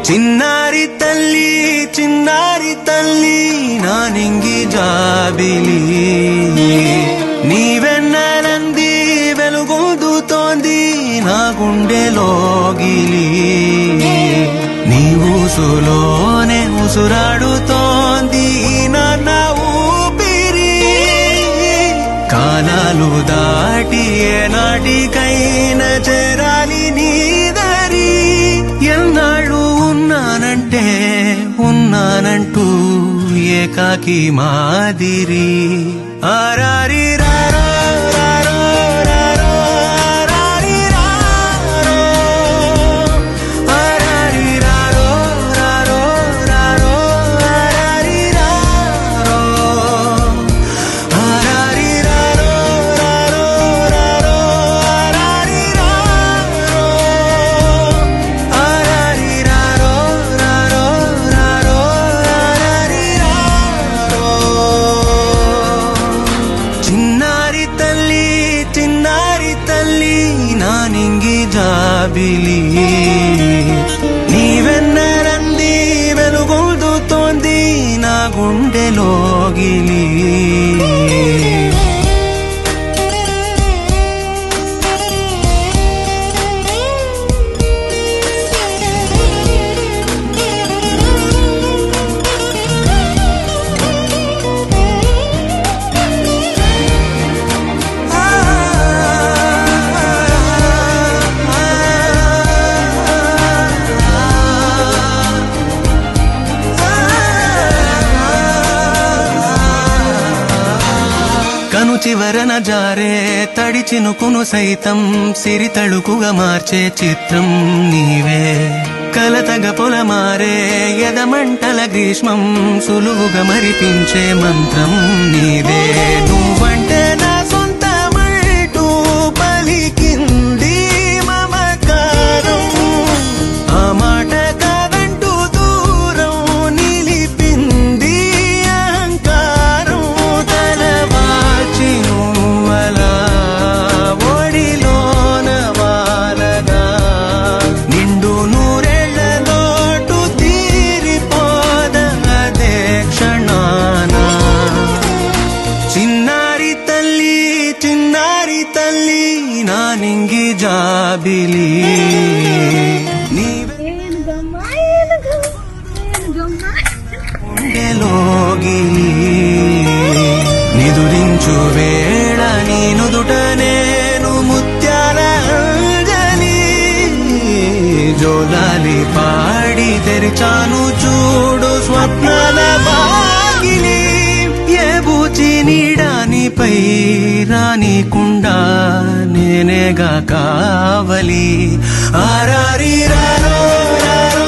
చిన్నారి తల్లి నానింగి జాబిలి నీవెన్నెలంది వెలుగొందుతోంది నా గుండెలోగిలి నీ ఊసులోనే ఉసురాడుతోంది నా ఊపిరి కాలాలు దాటి ఏనాటికైనా చేరాలి నీ దరి ఎన్నాళ్ళు ఉన్నానంటూ ఏకాకి మాదిరి ఆరారి రారో రారో రారో ఆరారి రారో ఆరారి రారో రారో రారో ఆరారి రారో ఆరారి రారో రారో రారో ఆరారి రారో ఆరారి రారో రారో రారో ఆరారి రారో చిన్నారి తల్లి నానింగి జాబిలి నీవెన్నెలంది వెలుగొందుతోంది నా గుండెలోగిలి కను చివరన జారే తడి చినుకును సైతం సిరి తళుకుగా మార్చే చిత్రం నీవే కలతగ పొలమారే ఎదమంటల గ్రీష్మం సులువుగా మరిపించే మంత్రం నీవే నువ్వంటే నా సొంతమంటూ పలికింది మమకారం ఆ మాట కాదంటూ దూరం నిలిపింది అహంకారం తలవాచి నువ్వలా ఒడిలోన వాలగా నిండు నూరేళ్ల లోటు తీరిపోదదే క్షణాన చిన్నారి తల్లి నానింగి జాబిలి గుండెలోగిలి నిదురించు వేళ నీ నుదుట నేను ముత్యాల అంజలి జోలాలి పాడి తెరిచాను చూడు స్వప్నాల బాగిలి ఏ బూచి నీడానిపై రానికుండా నేనేగా కావలి ఆరారి రారో రారో